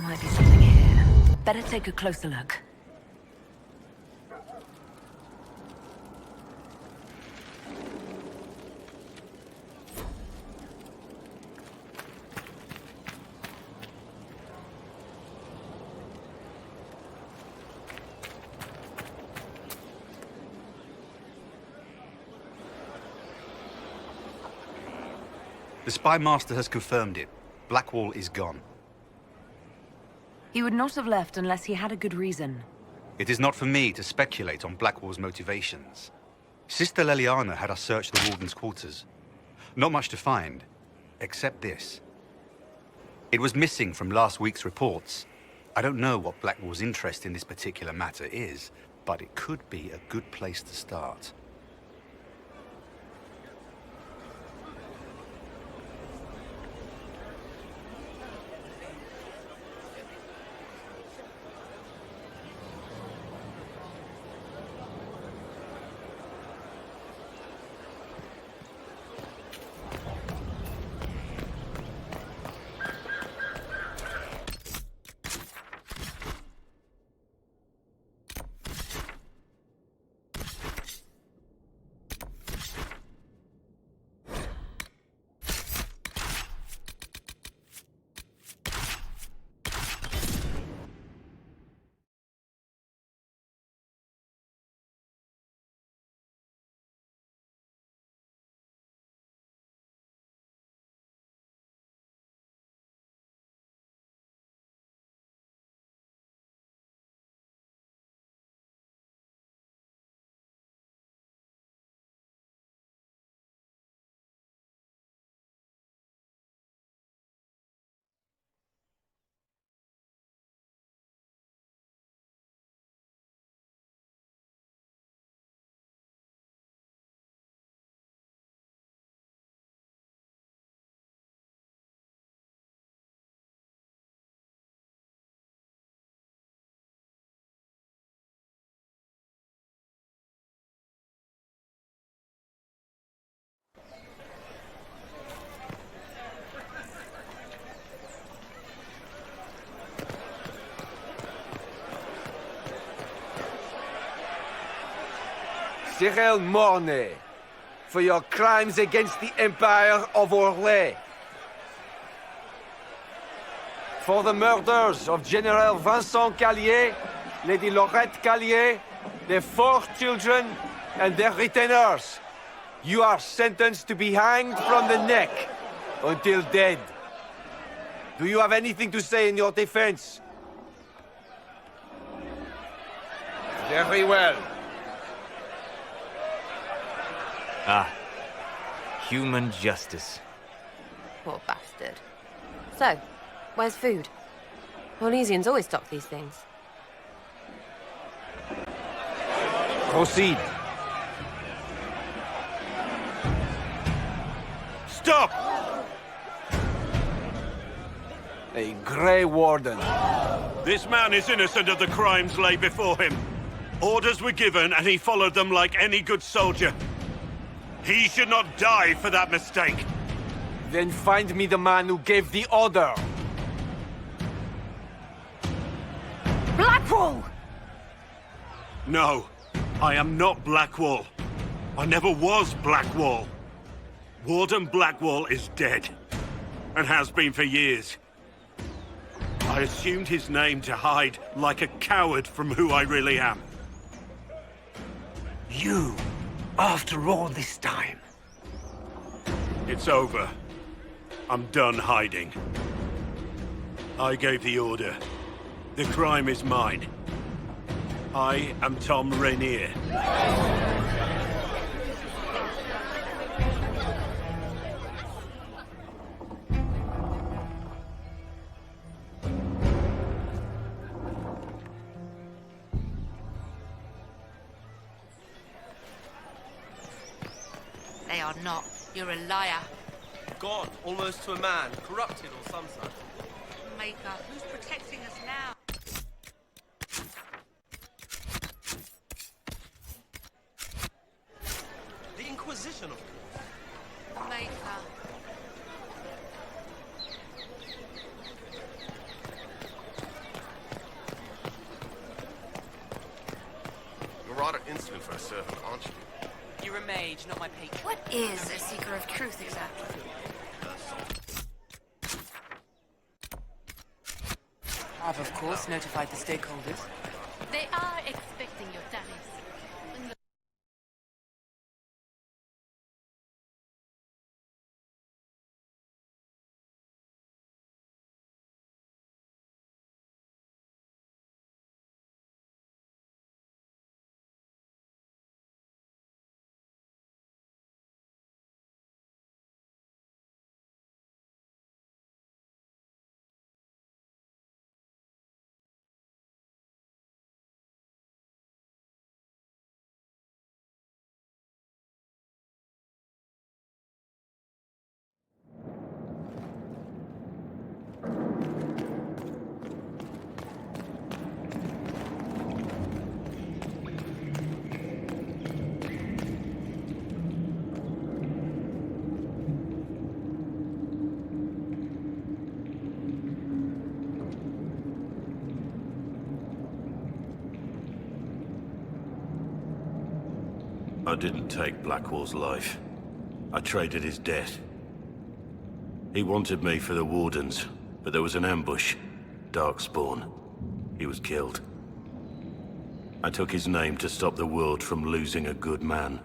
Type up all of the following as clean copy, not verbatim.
Might be something here. Better take a closer look. The Spy Master has confirmed it. Blackwall is gone. He would not have left unless he had a good reason. It is not for me to speculate on Blackwall's motivations. Sister Leliana had us search the Warden's quarters. Not much to find, except this. It was missing from last week's reports. I don't know what Blackwall's interest in this particular matter is, but it could be a good place to start. Cyril Mornay, for your crimes against the Empire of Orlais. For the murders of General Vincent Callier, Lady Laurette Callier, their 4 children, and their retainers. You are sentenced to be hanged from the neck until dead. Do you have anything to say in your defense? Very well. Ah. Human justice. Poor bastard. So, where's food? Orlesians always stock these things. Proceed. Stop! A Grey Warden. This man is innocent of the crimes laid before him. Orders were given and he followed them like any good soldier. He should not die for that mistake. Then find me the man who gave the order. Blackwall! No, I am not Blackwall. I never was Blackwall. Warden Blackwall is dead, and has been for years. I assumed his name to hide like a coward from who I really am. You, after all this time. It's over. I'm done hiding. I gave the order. The crime is mine. I am Tom Rainier. They are not. You're a liar. God, almost to a man, corrupted or some such. Maker, who's protecting us now? The Inquisition, of course. Maker. rather insolent for a servant, aren't you? You're a mage, not my patron. What is a seeker of truth exactly? I've, of course, notified the stakeholders. They are expecting your tariffs. I didn't take Blackwall's life. I traded his death. He wanted me for the Wardens, but there was an ambush. Darkspawn. He was killed. I took his name to stop the world from losing a good man.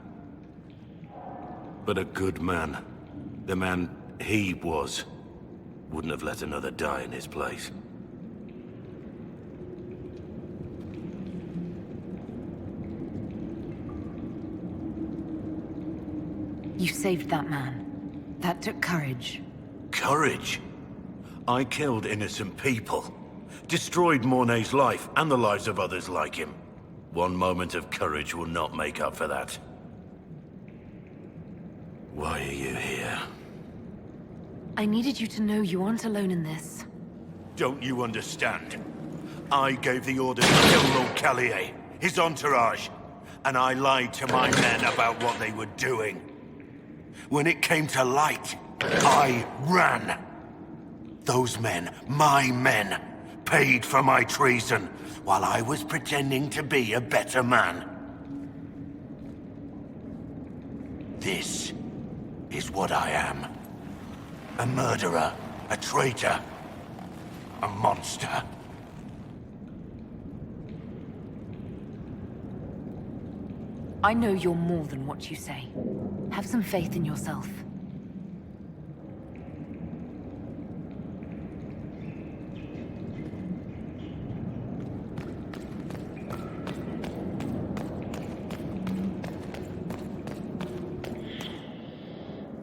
But a good man, the man he was, wouldn't have let another die in his place. You saved that man. That took courage. Courage? I killed innocent people. Destroyed Mornay's life and the lives of others like him. One moment of courage will not make up for that. Why are you here? I needed you to know you aren't alone in this. Don't you understand? I gave the order to kill Lord Callier, his entourage, and I lied to my men about what they were doing. When it came to light, I ran. Those men, my men, paid for my treason, while I was pretending to be a better man. This is what I am. A murderer, a traitor, a monster. I know you're more than what you say. Have some faith in yourself.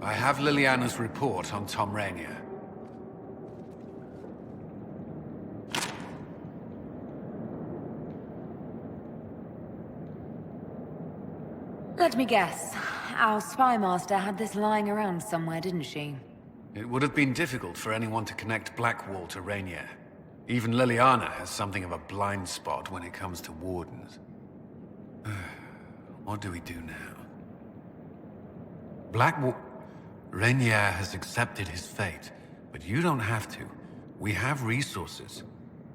I have Leliana's report on Tom Rainier. Let me guess. Our spy master had this lying around somewhere, didn't she? It would have been difficult for anyone to connect Blackwall to Rainier. Even Leliana has something of a blind spot when it comes to Wardens. What do we do now? Blackwall... Rainier has accepted his fate, but you don't have to. We have resources.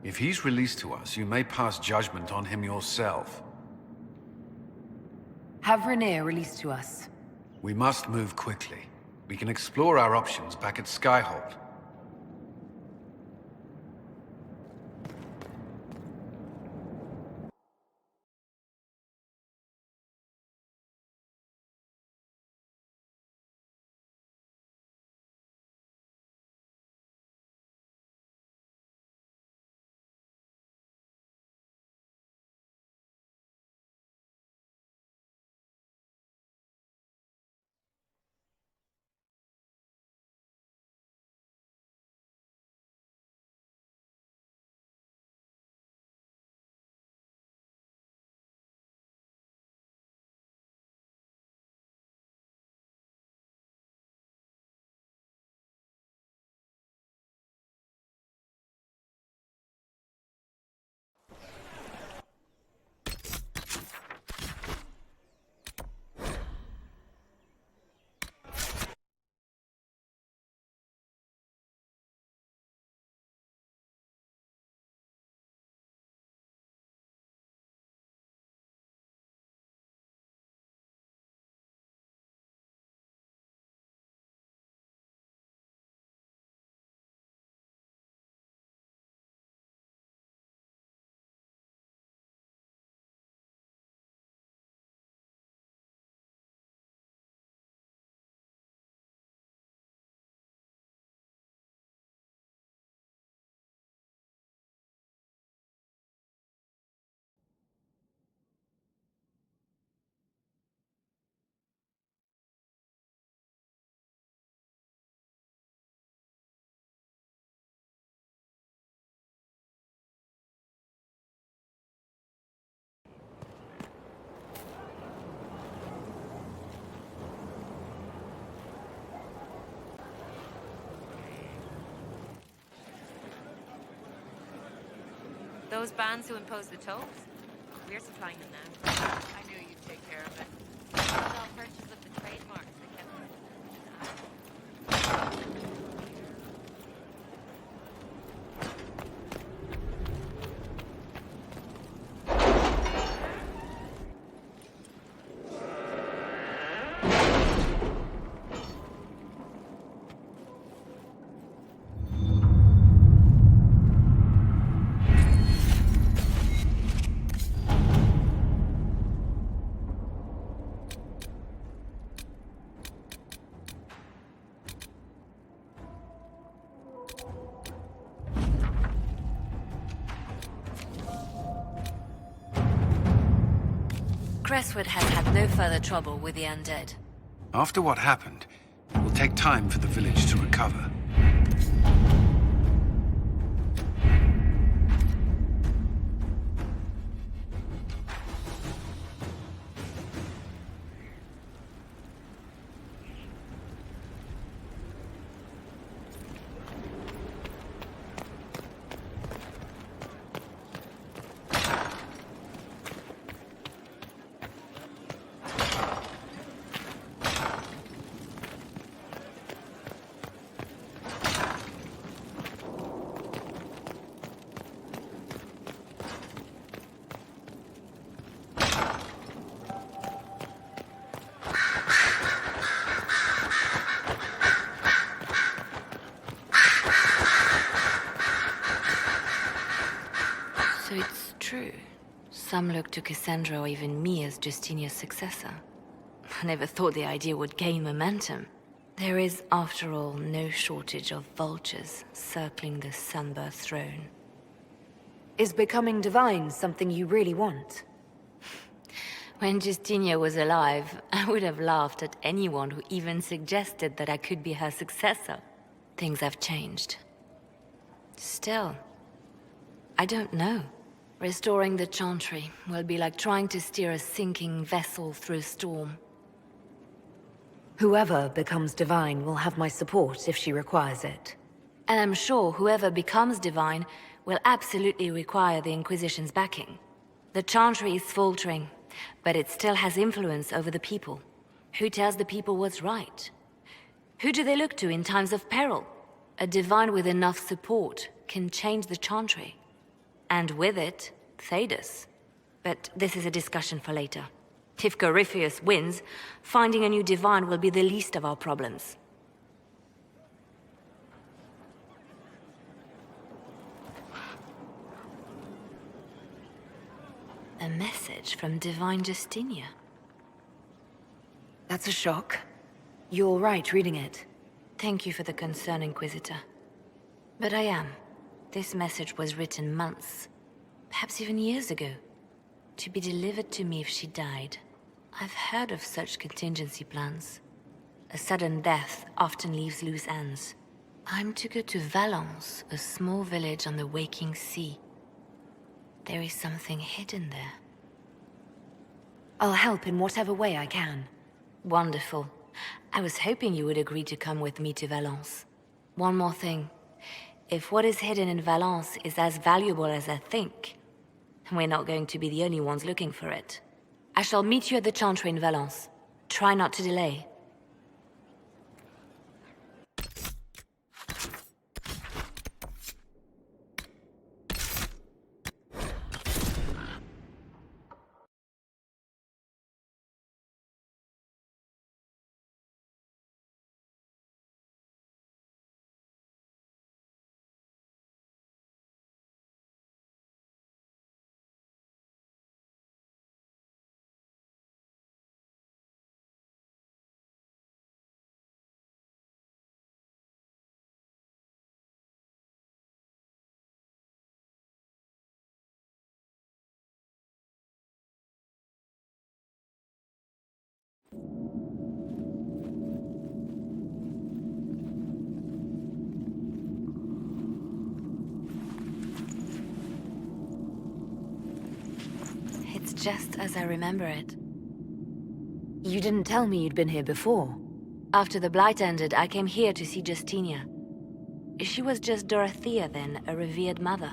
If he's released to us, you may pass judgment on him yourself. Have Rainier released to us. We must move quickly. We can explore our options back at Skyhold. Those bands who impose the tolls? We're supplying them now. I knew you'd take care of it. It was our purchase of the trademarks that kept Crestwood has had no further trouble with the undead. After what happened, it will take time for the village to recover. So it's true. Some look to Cassandra or even me as Justinia's successor. I never thought the idea would gain momentum. There is, after all, no shortage of vultures circling the Sunbirth throne. Is becoming divine something you really want? When Justinia was alive, I would have laughed at anyone who even suggested that I could be her successor. Things have changed. Still, I don't know. Restoring the Chantry will be like trying to steer a sinking vessel through a storm. Whoever becomes divine will have my support if she requires it. And I'm sure whoever becomes divine will absolutely require the Inquisition's backing. The Chantry is faltering, but it still has influence over the people. Who tells the people what's right? Who do they look to in times of peril? A divine with enough support can change the Chantry. And with it, Thedas. But this is a discussion for later. If Corypheus wins, finding a new divine will be the least of our problems. A message from Divine Justinia. That's a shock. You're right reading it. Thank you for the concern, Inquisitor. But I am. This message was written months, perhaps even years ago, to be delivered to me if she died. I've heard of such contingency plans. A sudden death often leaves loose ends. I'm to go to Valence, a small village on the waking sea. There is something hidden there. I'll help in whatever way I can. Wonderful. I was hoping you would agree to come with me to Valence. One more thing. If what is hidden in Valence is as valuable as I think, we're not going to be the only ones looking for it. I shall meet you at the Chantry in Valence. Try not to delay. It's just as I remember it. You didn't tell me you'd been here before. After the Blight ended, I came here to see Justinia. She was just Dorothea then, a revered mother.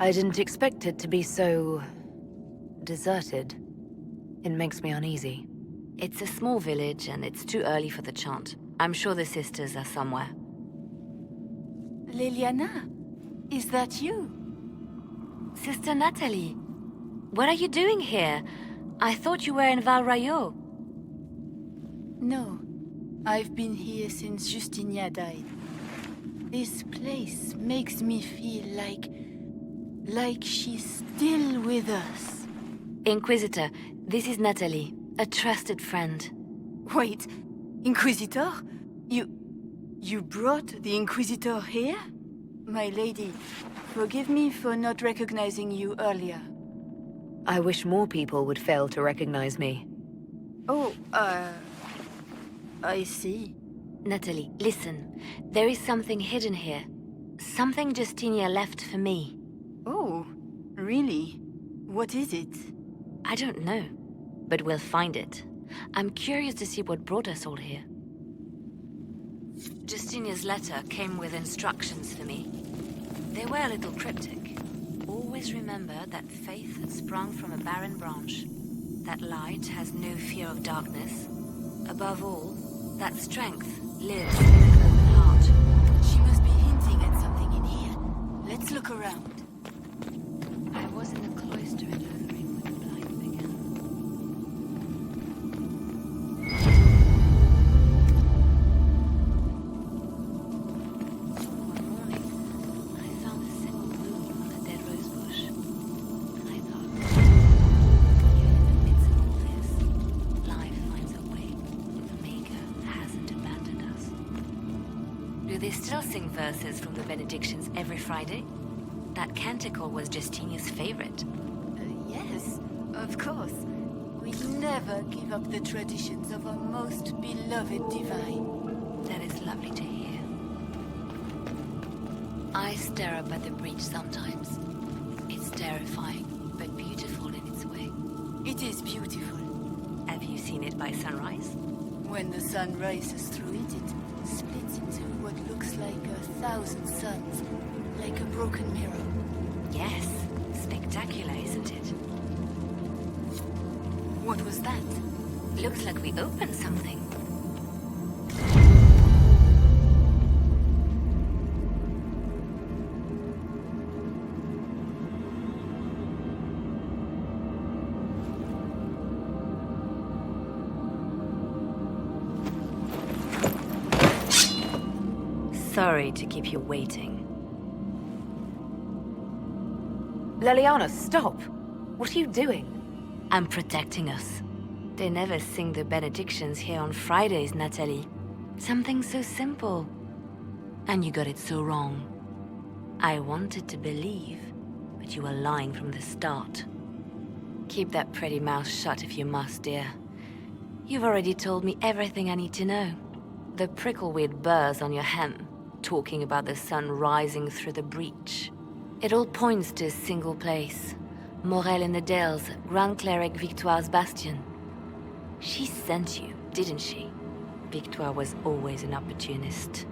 I didn't expect it to be so... deserted. It makes me uneasy. It's a small village, and it's too early for the chant. I'm sure the sisters are somewhere. Leliana? Is that you? Sister Natalie, what are you doing here? I thought you were in Val Rayo. No. I've been here since Justinia died. This place makes me feel like she's still with us. Inquisitor, this is Natalie, a trusted friend. Wait, Inquisitor? You brought the Inquisitor here? My lady, forgive me for not recognizing you earlier. I wish more people would fail to recognize me. Oh, I see. Natalie, listen. There is something hidden here. Something Justinia left for me. Oh, really? What is it? I don't know, but we'll find it. I'm curious to see what brought us all here. Justinia's letter came with instructions for me. They were a little cryptic. Always remember that faith has sprung from a barren branch. That light has no fear of darkness. Above all, that strength lives in an open heart. She must be hinting at something in here. Let's look around. I was in the cloister at Lothering when the blight began. One morning, I found a single bloom on a dead rose bush. And I thought, even in the midst of all this, life finds a way. The Maker hasn't abandoned us. Do they still sing verses from the benedictions every Friday? That canticle was Justinia's favorite. Yes, of course. We never give up the traditions of our most beloved divine. That is lovely to hear. I stare up at the breach sometimes. It's terrifying, but beautiful in its way. It is beautiful. Have you seen it by sunrise? When the sun rises through it, it splits into what looks like 1,000 suns, like a broken mirror. Yes, spectacular, isn't it? What was that? Looks like we opened something. Sorry to keep you waiting. Leliana, stop! What are you doing? I'm protecting us. They never sing the benedictions here on Fridays, Natalie. Something so simple. And you got it so wrong. I wanted to believe, but you were lying from the start. Keep that pretty mouth shut if you must, dear. You've already told me everything I need to know. The prickleweed burrs on your hem, talking about the sun rising through the breach. It all points to a single place. Morel in the Dales, Grand Cleric Victoire's bastion. She sent you, didn't she? Victoire was always an opportunist.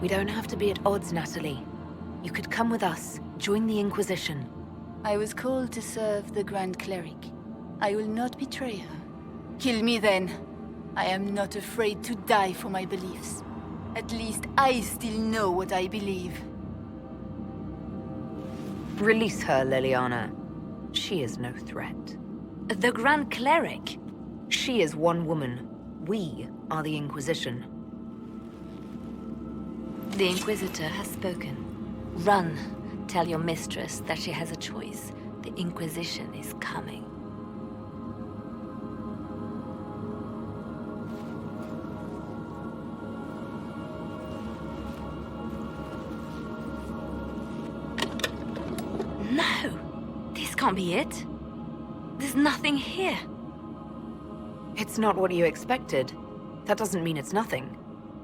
We don't have to be at odds, Natalie. You could come with us, join the Inquisition. I was called to serve the Grand Cleric. I will not betray her. Kill me then. I am not afraid to die for my beliefs. At least I still know what I believe. Release her, Leliana. She is no threat. The Grand Cleric? She is one woman. We are the Inquisition. The Inquisitor has spoken. Run. Tell your mistress that she has a choice. The Inquisition is coming. No! This can't be it. There's nothing here. It's not what you expected. That doesn't mean it's nothing.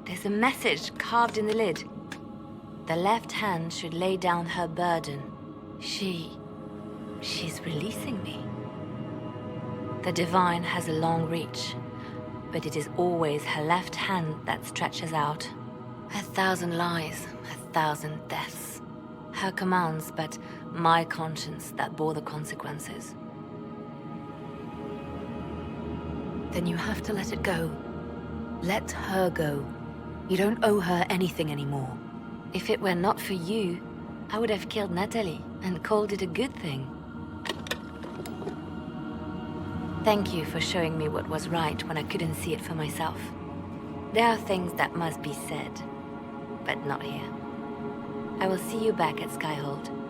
There's a message carved in the lid. The left hand should lay down her burden. She's releasing me. The divine has a long reach, but it is always her left hand that stretches out. 1,000 lies, 1,000 deaths. her commands, but my conscience that bore the consequences. Then you have to let it go. Let her go. You don't owe her anything anymore. If it were not for you, I would have killed Natalie and called it a good thing. Thank you for showing me what was right when I couldn't see it for myself. There are things that must be said, but not here. I will see you back at Skyhold.